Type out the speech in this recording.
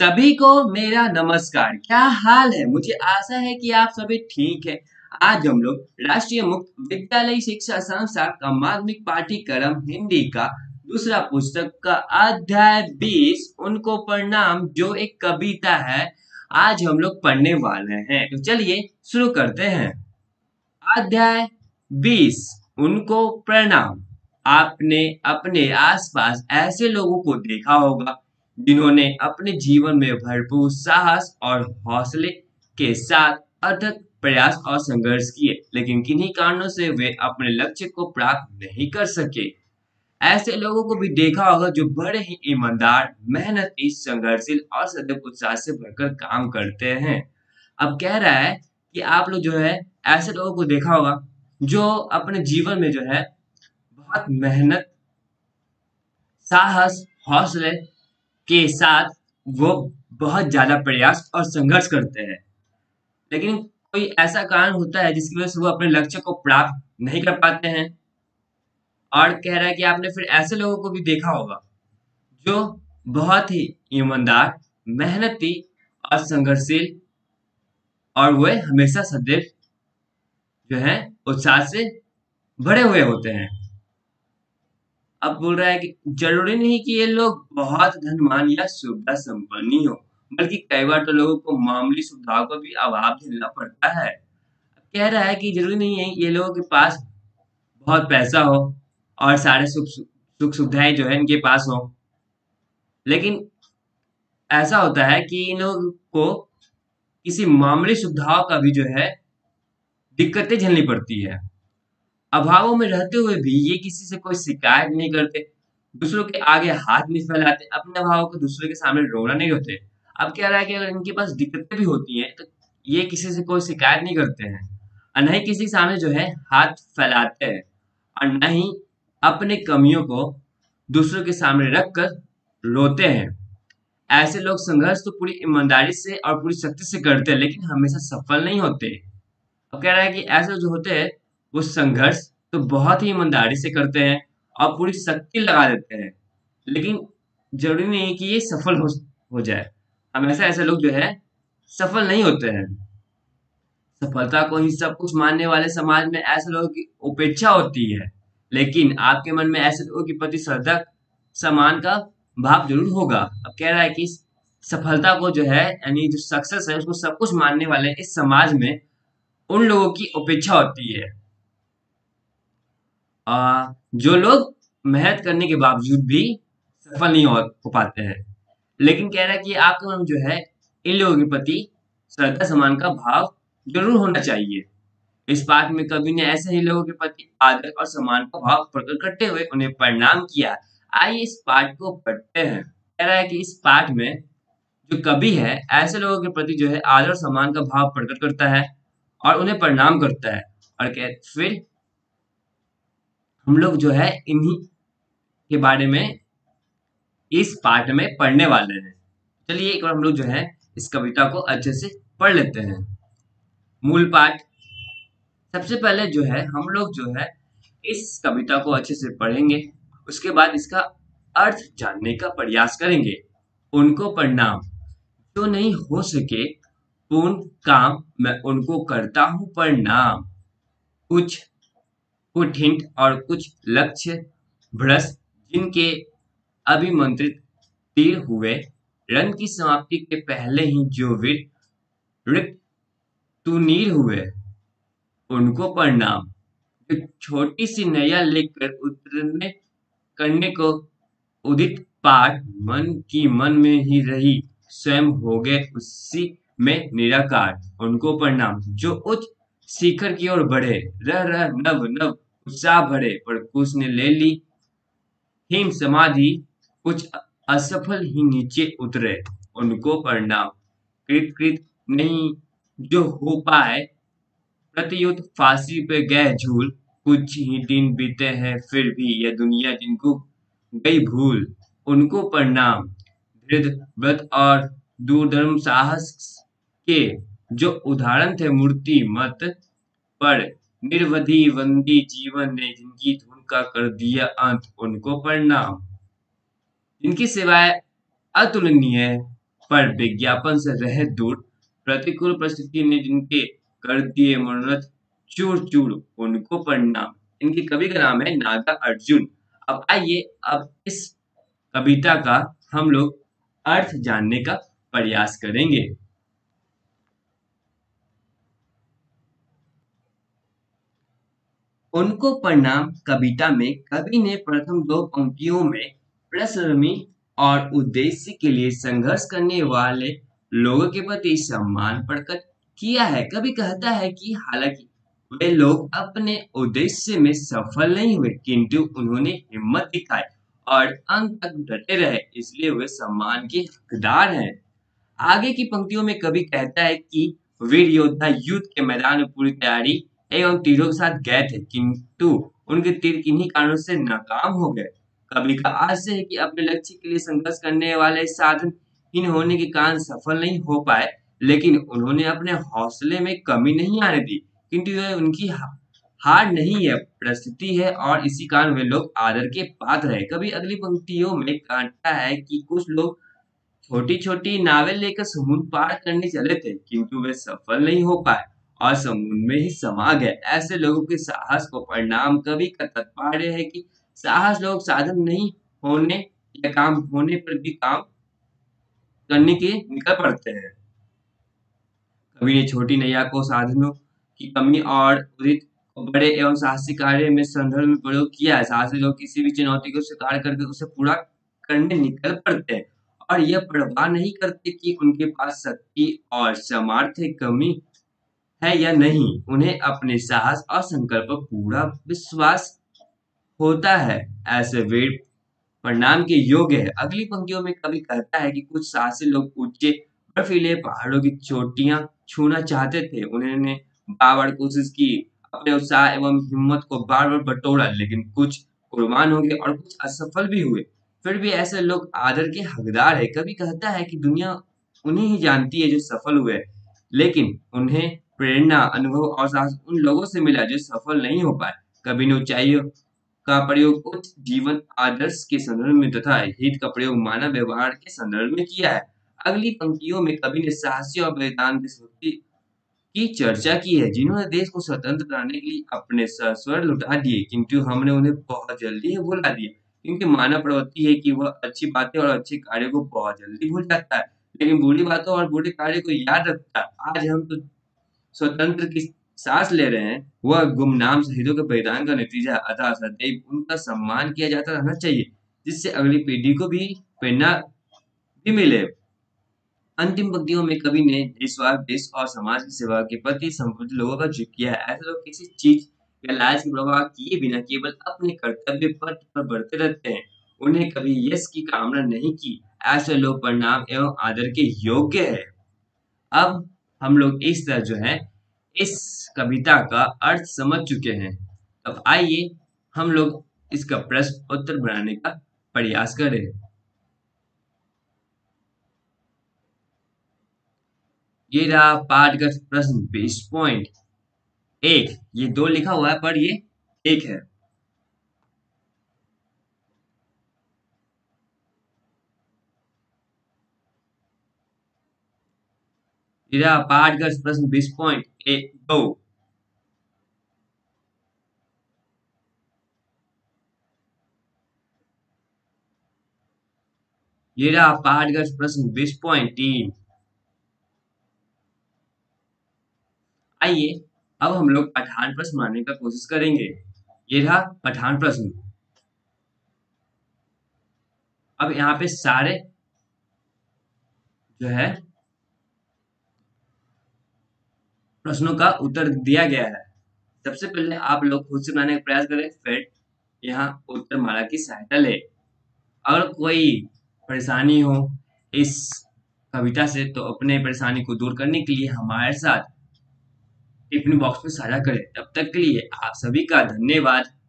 सभी को मेरा नमस्कार। क्या हाल है? मुझे आशा है कि आप सभी ठीक हैं। आज हम लोग राष्ट्रीय मुक्त विद्यालय शिक्षा संस्थान का माध्यमिक पाठ्यक्रम हिंदी का दूसरा पुस्तक का अध्याय 20 उनको प्रणाम जो एक कविता है, आज हम लोग पढ़ने वाले हैं। तो चलिए शुरू करते हैं। अध्याय 20 उनको प्रणाम। आपने अपने आसपास ऐसे लोगों को देखा होगा जिन्होंने अपने जीवन में भरपूर साहस और हौसले के साथ अथक प्रयास और संघर्ष किए, लेकिन किन्हीं कारणों से वे अपने लक्ष्य को प्राप्त नहीं कर सके। ऐसे लोगों को भी देखा होगा जो बड़े ही ईमानदार, मेहनती, संघर्षशील और सदैव उत्साह से भरकर काम करते हैं। अब कह रहा है कि आप लोग जो है ऐसे लोगों को देखा होगा जो अपने जीवन में जो है बहुत मेहनत, साहस, हौसले के साथ वो बहुत ज़्यादा प्रयास और संघर्ष करते हैं। लेकिन कोई ऐसा कारण होता है जिसकी वजह से वो अपने लक्ष्य को प्राप्त नहीं कर पाते हैं। और कह रहा है कि आपने फिर ऐसे लोगों को भी देखा होगा जो बहुत ही ईमानदार, मेहनती और संघर्षशील और वे हमेशा सदैव जो है उत्साह से भरे हुए होते हैं। अब बोल रहा है कि जरूरी नहीं कि ये लोग बहुत धनवान या सुविधा संपन्न ही हो, बल्कि कई बार तो लोगों को मामूली सुविधाओं का भी अभाव झेलना पड़ता है। कह रहा है कि जरूरी नहीं है ये लोगों के पास बहुत पैसा हो और सारे सुख सुविधाएं जो है इनके पास हो, लेकिन ऐसा होता है कि इन लोगों को किसी मामूली सुविधाओं का भी जो है दिक्कतें झेलनी पड़ती है। अभावों में रहते हुए भी ये किसी से कोई शिकायत नहीं करते, दूसरों के आगे हाथ नहीं फैलाते, अपने अभावों को दूसरे के सामने रोना नहीं होते। अब कह रहा है कि अगर इनके पास दिक्कतें भी होती हैं तो ये किसी से कोई शिकायत नहीं करते हैं और न ही किसी के सामने जो है हाथ फैलाते हैं और न ही अपने कमियों को दूसरों के सामने रख कर रोते हैं। ऐसे लोग संघर्ष तो पूरी ईमानदारी से और पूरी शक्ति से करते हैं, लेकिन हमेशा सफल नहीं होते। अब कह रहा है कि ऐसे जो होते हैं वो संघर्ष तो बहुत ही ईमानदारी से करते हैं और पूरी शक्ति लगा देते हैं, लेकिन जरूरी नहीं है कि ये सफल हो जाए। हमेशा ऐसे लोग जो है सफल नहीं होते हैं। सफलता को ही सब कुछ मानने वाले समाज में ऐसे लोगों की उपेक्षा होती है, लेकिन आपके मन में ऐसे लोगों के प्रति श्रद्धा, सम्मान का भाव जरूर होगा। अब कह रहा है कि सफलता को जो है यानी जो सक्सेस है उसको सब कुछ मानने वाले इस समाज में उन लोगों की उपेक्षा होती है। जो लोग मेहनत करने के बावजूद भी सफल नहीं हो पाते हैं, लेकिन कह रहा है कि आपके मन में जो है इन लोगों के प्रति श्रद्धा सम्मान का भाव जरूर होना चाहिए। इस पाठ में कवि ने ऐसे ही लोगों के प्रति आदर और सम्मान का भाव प्रकट करते हुए उन्हें प्रणाम किया। आइए इस पाठ को पढ़ते हैं। कह रहा है कि इस पाठ में जो कवि है ऐसे लोगों के प्रति जो है आदर और सम्मान का भाव प्रकट करता है और उन्हें प्रणाम करता है। और फिर हम लोग जो है इन्हीं के बारे में इस पाठ में पढ़ने वाले हैं। चलिए एक बार हम लोग जो है इस कविता को अच्छे से पढ़ लेते हैं। मूल पाठ। सबसे पहले जो है हम लोग जो है इस कविता को अच्छे से पढ़ेंगे, उसके बाद इसका अर्थ जानने का प्रयास करेंगे। उनको प्रणाम। जो नहीं हो सके पूर्ण काम मैं उनको करता हूँ प्रणाम। कुछ हिंट और कुछ लक्ष्य भ्रष्ट जिनके अभिमंत्रित तीर हुए, रन की समाप्ति के पहले ही जो वीर रिक्त तुनीर हुए, उनको प्रणाम। जो छोटी सी नैया लेकर उतरने करने को उदित पार मन की मन में ही रही, स्वयं हो गए उसी में निराकार, उनको प्रणाम। जो उच्च शिखर की ओर बढ़े, रह रह नव नव उत्साह भरे, पर कुछ ने ले ली हिम समाधि, कुछ असफल ही नीचे उतरे, उनको प्रणाम। कृत कृत नहीं जो हो पाए, प्रतियुत फांसी पे गए झूल, कुछ ही दिन बीते हैं फिर भी यह दुनिया जिनको गई भूल, उनको प्रणाम। दृढ़ व्रत और दूरधर्म साहस के जो उदाहरण थे मूर्ति मत, पर निर्वधि वंदी जीवन ने जिनकी धुन का कर दिया अंत, उनको प्रणाम। जिनकी सेवाएं अतुलनीय, पर विज्ञापन से रहे दूर, प्रतिकूल परिस्थिति ने जिनके कर दिए मनोरथ चूर चूर, उनको प्रणाम। इनकी कवि का नाम है नागा अर्जुन। अब आइए अब इस कविता का हम लोग अर्थ जानने का प्रयास करेंगे। उनको प्रणाम कविता में कवि ने प्रथम दो पंक्तियों में परिश्रमी और उद्देश्य के लिए संघर्ष करने वाले लोगों के प्रति सम्मान प्रकट किया है। कवि कहता है कि हालांकि वे लोग अपने उद्देश्य में सफल नहीं हुए, किंतु उन्होंने हिम्मत दिखाई और अंत तक डटे रहे, इसलिए वे सम्मान के हकदार हैं। आगे की पंक्तियों में कवि कहता है कि वीर योद्धा युद्ध के मैदान में पूरी तैयारी एवं तीरों के साथ गए थे, किंतु उनके तीर किन्हीं कारणों से नाकाम हो गए। कवि का आशय है कि अपने लक्ष्य के लिए संघर्ष करने वाले साधनहीन होने के कारण सफल नहीं हो पाए, लेकिन उन्होंने अपने हौसले में कमी नहीं आने दी, किंतु यह उनकी हार नहीं है, परिस्थिति है और इसी कारण वे लोग आदर के पात्र है। कवि अगली पंक्तियों में कहता है कि कुछ लोग छोटी-छोटी नावें लेकर समुद्र पार करने चले थे, किंतु वे सफल नहीं हो पाए और समुद्र में ही समा गए। ऐसे लोगों के साहस को प्रणाम। कवि का तात्पर्य है कि साहस लोग साधन नहीं होने या काम होने पर भी काम करने के निकल पड़ते हैं। कवि ने छोटी नैया को साधनों की कमी और उदित को बड़े एवं साहसी कार्य में संदर्भ में प्रयोग किया है। साहसी लोग किसी भी चुनौती को स्वीकार करके उसे पूरा करने निकल पड़ते हैं और यह परवाह नहीं करते कि उनके पास शक्ति और सामर्थ्य की कमी है या नहीं। उन्हें अपने साहस और संकल्प पर पूरा विश्वास होता है। ऐसे वीर प्रणाम के योग्य है। अगली पंक्तियों में कवि कहता है कि कुछ साहसी लोग ऊंचे बर्फीले पहाड़ों की चोटियां छूना चाहते थे। उन्होंने बार-बार कोशिश की, अपने उत्साह एवं हिम्मत को बार-बार बटोरा, लेकिन कुछ कुर्बान हो गए और कुछ असफल भी हुए। फिर भी ऐसे लोग आदर के हकदार है। कवि कहता है कि दुनिया उन्हें ही जानती है जो सफल हुए, लेकिन उन्हें प्रेरणा, अनुभव और साहस उन लोगों से मिला जो सफल नहीं हो पाए। कवि ने ऊंचाइयों का प्रयोग उच्च जीवन आदर्श के संदर्भ में तथा हित का प्रयोग मानव व्यवहार के संदर्भ में किया है। अगली पंक्तियों में कवि ने साहसी और बलिदान देशभक्ति की चर्चा की है, जिन्होंने देश को स्वतंत्र कराने के लिए अपने सर्वस्व लुटा दिए, किंतु हमने उन्हें बहुत जल्दी ही भुला दिया। क्योंकि मानव प्रवृत्ति है कि वह अच्छी बातें और अच्छे कार्यों को बहुत जल्दी भूल जाता है, लेकिन बुरी बातों और बुरे कार्यों को याद रखता है। आज हम तो स्वतंत्र की सांस ले रहे हैं, वह गुमनाम शहीदों के बलिदान का नतीजा है। अतः सदैव उनका सम्मान किया जाता रहना चाहिए, जिससे अगली पीढ़ी को भी प्रेरणा भी मिले। अंतिम पंक्तियों में कवि ने निस्वार्थ देश और समाज की सेवा के प्रति समर्पित लोगों का जिक्र किया है। ऐसे लोग किसी चीज या लालच की परवाह किए बिना केवल अपने कर्तव्य पथ पर बढ़ते रहते हैं। उन्हें कभी यश की कामना नहीं की। ऐसे लोग प्रणाम एवं आदर के योग्य है। अब हम लोग इस तरह जो है इस कविता का अर्थ समझ चुके हैं। अब आइए हम लोग इसका प्रश्न उत्तर बनाने का प्रयास करें। ये रहा पाठगत प्रश्न 20.1। ये 2 लिखा हुआ है पर ये 1 है। ये रहा पाठगत प्रश्न 20.2। ये रहा पाठगत प्रश्न 20.3। आइए अब हम लोग पठान प्रश्न बनाने का कोशिश करेंगे। ये रहा पठान प्रश्न। अब यहाँ पे सारे जो है प्रश्नों का उत्तर दिया गया है। सबसे पहले आप लोग खुद से बनाने का प्रयास करें, फिर यहाँ उत्तरमाला की सहायता लें। अगर कोई परेशानी हो इस कविता से तो अपने परेशानी को दूर करने के लिए हमारे साथ टिप्पणी बॉक्स में साझा करें। तब तक के लिए आप सभी का धन्यवाद।